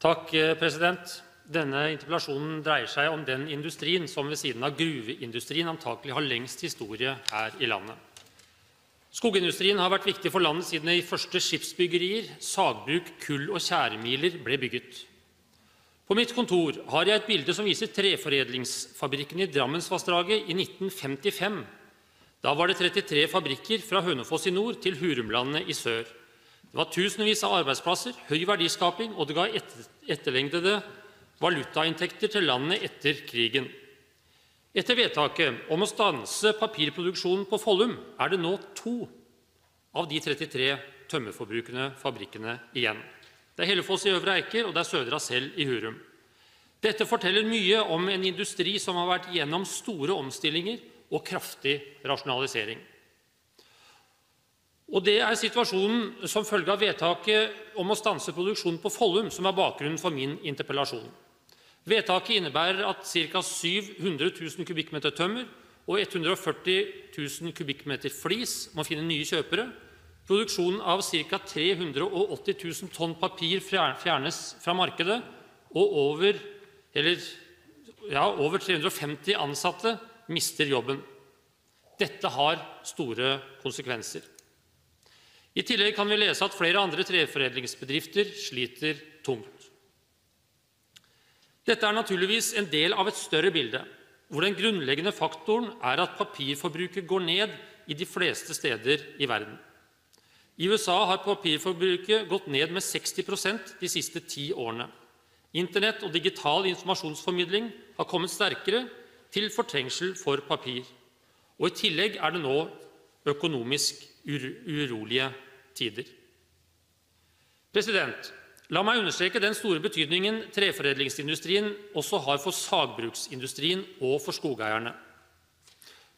Takk, president. Denne interpellasjonen dreier seg om den industrien som ved siden av gruveindustrien antakelig har lengst historie her i landet. Skogindustrien har vært viktig for landet siden de første skipsbyggerier, sagbruk, kull- og tjæremiler ble bygget. På mitt kontor har jeg et bilde som viser treforedlingsfabrikken i Drammensvassdraget i 1955. Da var det 33 fabrikker fra Hønefoss i nord til Hurumlandet i sør. Det var tusenvis av arbeidsplasser, høy verdiskaping, og det ga etterlengtede valutainntekter til landet etter krigen. Etter vedtaket om å stanse papirproduksjonen på Follum er det nå 2 av de 33 tømmerforbrukende fabrikkene igjen. Det er Hellefoss i Øvre Eiker, og det er Södra Cell i Hurum. Dette forteller mye om en industri som har vært gjennom store omstillinger og kraftig rasjonalisering. Og det er situasjonen som følge av vedtaket om å stanse produksjonen på Follum som er bakgrunnen for min interpellasjon. Vedtaket innebærer at ca. 700 000 kubikkmeter tømmer og 140 000 kubikkmeter flis må finne nye kjøpere. Produksjonen av ca. 380 000 tonn papir fjernes fra markedet, og over 350 ansatte mister jobben. Dette har store konsekvenser. I tillegg kan vi lese at flere andre treforedlingsbedrifter sliter tungt. Dette er naturligvis en del av et større bilde, hvor den grunnleggende faktoren er at papirforbruket går ned i de fleste steder i verden. I USA har papirforbruket gått ned med 60% de siste 10 årene. Internett og digital informasjonsformidling har kommet sterkere til fortrengsel for papir. Og i tillegg er det nå økonomisk urolige tider. President, la meg understreke den store betydningen treforedlingsindustrien også har for sagbruksindustrien og for skogeierne.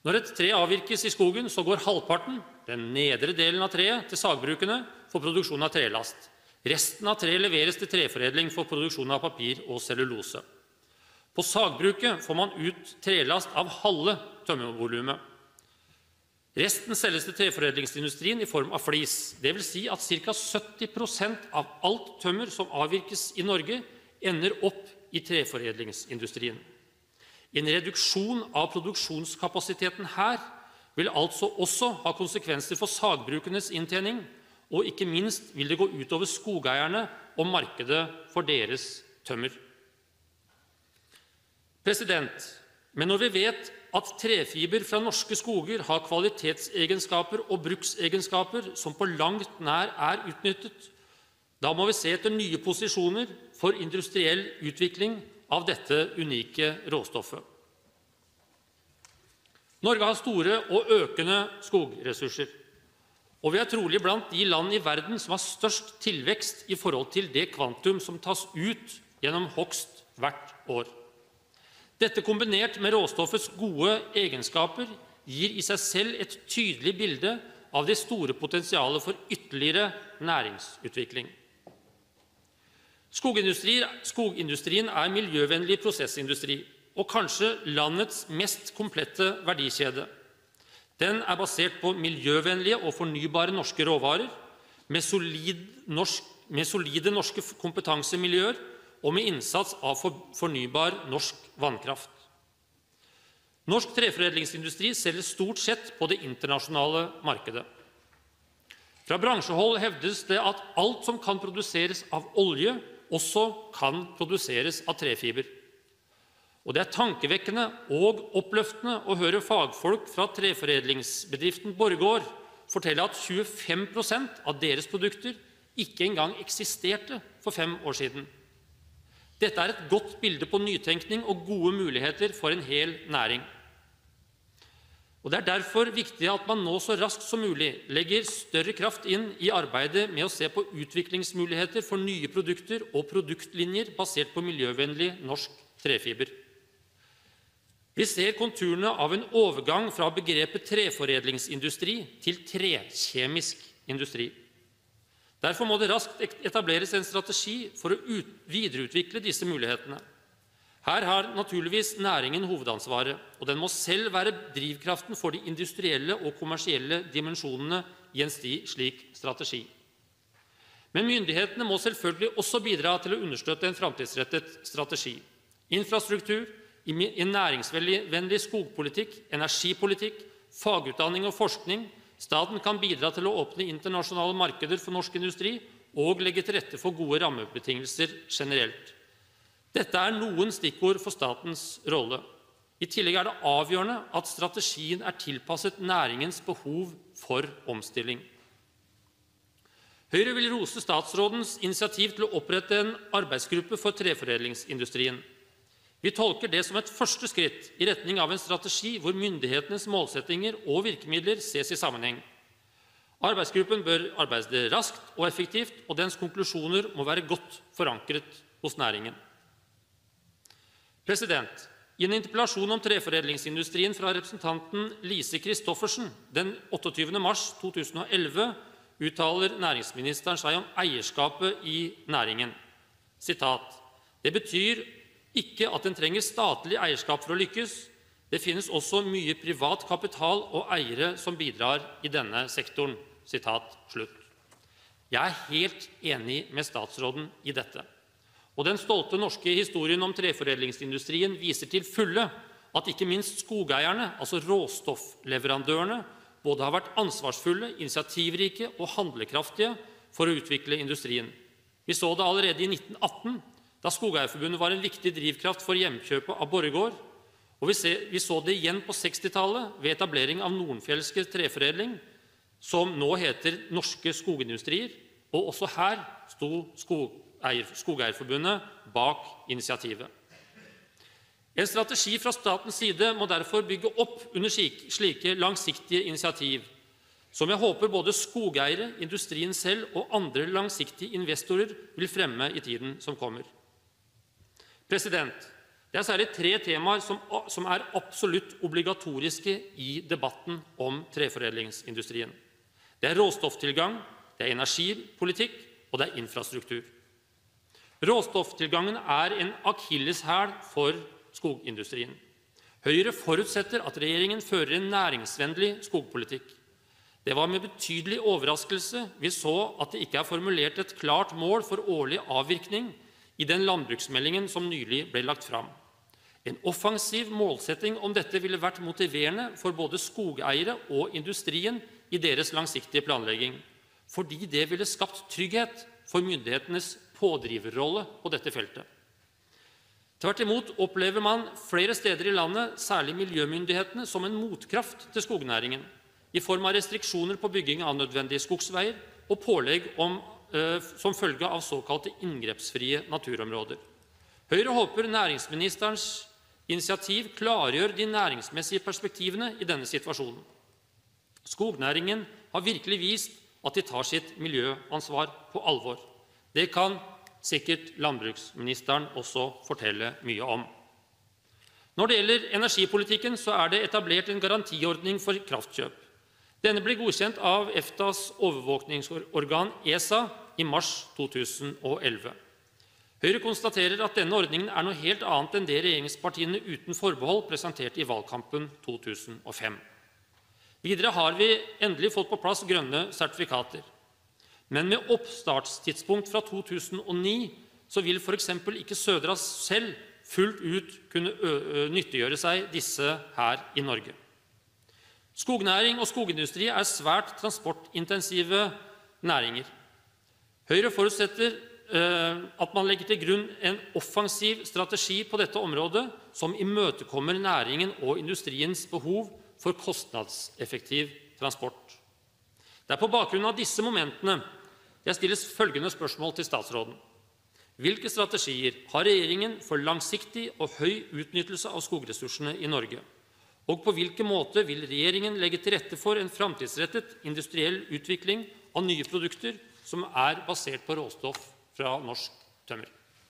Når et tre avvirkes i skogen, så går halvparten, den nedre delen av treet, til sagbrukene for produksjon av trelast. Resten av treet leveres til treforedling for produksjon av papir og cellulose. På sagbruket får man ut trelast av halve tømmervolumet. Resten selges til treforedlingsindustrien i form av flis. Det vil si at ca. 70% av alt tømmer som avvirkes i Norge ender opp i treforedlingsindustrien. En reduksjon av produksjonskapasiteten her vil altså også ha konsekvenser for sagbrukenes inntjening, og ikke minst vil det gå ut over skogeierne og markedet for deres tømmer. President, men når vi vet at trefiber fra norske skoger har kvalitetsegenskaper og bruksegenskaper som på langt nær er utnyttet, da må vi se etter nye posisjoner for industriell utvikling av dette unike råstoffet. Norge har store og økende skogressurser, og vi er trolig blant de land i verden som har størst tilvekst i forhold til det kvantum som tas ut gjennom hogst hvert år. Dette kombinert med råstoffets gode egenskaper gir i seg selv et tydelig bilde av det store potensialet for ytterligere næringsutvikling. Skogindustrien er miljøvennlig prosessindustri, og kanskje landets mest komplette verdikjede. Den er basert på miljøvennlige og fornybare norske råvarer, med solide norske kompetansemiljøer og med innsats av fornybar norsk vannkraft. Norsk treforedlingsindustri selger stort sett på det internasjonale markedet. Fra bransjehold hevdes det at alt som kan produseres av olje, også kan produseres av trefiber. Og det er tankevekkende og oppløftende å høre fagfolk fra treforedlingsbedriften Borregaard fortelle at 25% av deres produkter ikke engang eksisterte for 5 år siden. Dette er et godt bilde på nytenkning og gode muligheter for en hel næring. Og det er derfor viktig at man nå så raskt som mulig legger større kraft inn i arbeidet med å se på utviklingsmuligheter for nye produkter og produktlinjer basert på miljøvennlig norsk trefiber. Vi ser konturene av en overgang fra begrepet treforedlingsindustri til trekjemisk industri. Derfor må det raskt etableres en strategi for å videreutvikle disse mulighetene. Her har naturligvis næringen hovedansvaret, og den må selv være drivkraften for de industrielle og kommersielle dimensjonene i en slik strategi. Men myndighetene må selvfølgelig også bidra til å understøtte en framtidsrettet strategi. Infrastruktur, en næringsvennlig skogpolitikk, energipolitikk, fagutdanning og forskning. Staten kan bidra til å åpne internasjonale markeder for norsk industri og legge til rette for gode rammebetingelser generelt. Dette er noen stikkord for statens rolle. I tillegg er det avgjørende at strategien er tilpasset næringens behov for omstilling. Høyre vil rose statsrådens initiativ til å opprette en arbeidsgruppe for treforedlingsindustrien. Vi tolker det som et første skritt i retning av en strategi hvor myndighetenes målsettinger og virkemidler ses i sammenheng. Arbeidsgruppen bør arbeide raskt og effektivt, og dens konklusjoner må være godt forankret hos næringen. I en interpellasjon om treforedlingsindustrien fra representanten Lise Kristoffersen den 28. mars 2011 uttaler næringsministeren seg om eierskapet i næringen. Sitat, «Det betyr ikke at den trenger statlig eierskap for å lykkes. Det finnes også mye privat kapital og eiere som bidrar i denne sektoren.» Sitat slutt. Jeg er helt enig med statsråden i dette. Og den stolte norske historien om treforedlingsindustrien viser til fulle at ikke minst skogeierne, altså råstoffleverandørene, både har vært ansvarsfulle, initiativrike og handlekraftige for å utvikle industrien. Vi så det allerede i 1918, da Skogeierforbundet var en viktig drivkraft for hjemkjøpet av Borregaard, og vi så det igjen på 60-tallet ved etablering av Nordenfjeldske treforedling, som nå heter Norske Skogindustrier, og også her sto Skogeierforbundet bak initiativet. En strategi fra statens side må derfor bygge opp under slike langsiktige initiativ, som jeg håper både skogeiere, industrien selv og andre langsiktige investorer vil fremme i tiden som kommer. Det er særlig 3 temaer som er absolutt obligatoriske i debatten om treforedlingsindustrien. Det er råstofftilgang, det er energipolitikk og det er infrastruktur. Råstofftilgangen er en akilleshæl for skogindustrien. Høyre forutsetter at regjeringen fører en næringsvennlig skogpolitikk. Det var med betydelig overraskelse vi så at det ikke er formulert et klart mål for årlig avvirkning i den landbruksmeldingen som nylig ble lagt fram. En offensiv målsetting om dette ville vært motiverende for både skogeiere og industrien i deres langsiktige planlegging, fordi det ville skapt trygghet for myndighetenes pådriverrolle på dette feltet. Tvert imot opplever man flere steder i landet, særlig miljømyndighetene, som en motkraft til skognæringen, i form av restriksjoner på bygging av nødvendige skogsveier og pålegg som følge av såkalte inngrepsfrie naturområder. Høyre håper næringsministerens initiativ klargjør de næringsmessige perspektivene i denne situasjonen. Skognæringen har virkelig vist at de tar sitt miljøansvar på alvor. Det kan sikkert landbruksministeren også fortelle mye om. Når det gjelder energipolitikken, så er det etablert en garantiordning for kraftkjøp. Denne ble godkjent av EFTAs overvåkningsorgan ESA i mars 2011. Høyre konstaterer at denne ordningen er noe helt annet enn det regjeringspartiene uten forbehold presenterte i valgkampen 2005. Videre har vi endelig fått på plass grønne sertifikater. Men med oppstartstidspunkt fra 2009 så vil for eksempel ikke Södra selv fullt ut kunne nyttiggjøre seg disse her i Norge. Skognæring og skogindustri er svært transportintensive næringer. Høyre forutsetter at man legger til grunn en offensiv strategi på dette området som imøtekommer næringen og industriens behov for kostnadseffektiv transport. Det er på bakgrunn av disse momentene jeg stiller følgende spørsmål til statsråden. Hvilke strategier har regjeringen for langsiktig og høy utnyttelse av skogressursene i Norge? Og på hvilken måte vil regjeringen legge til rette for en framtidsrettet industriell utvikling av nye produkter som er basert på råstoff fra norsk tømmer?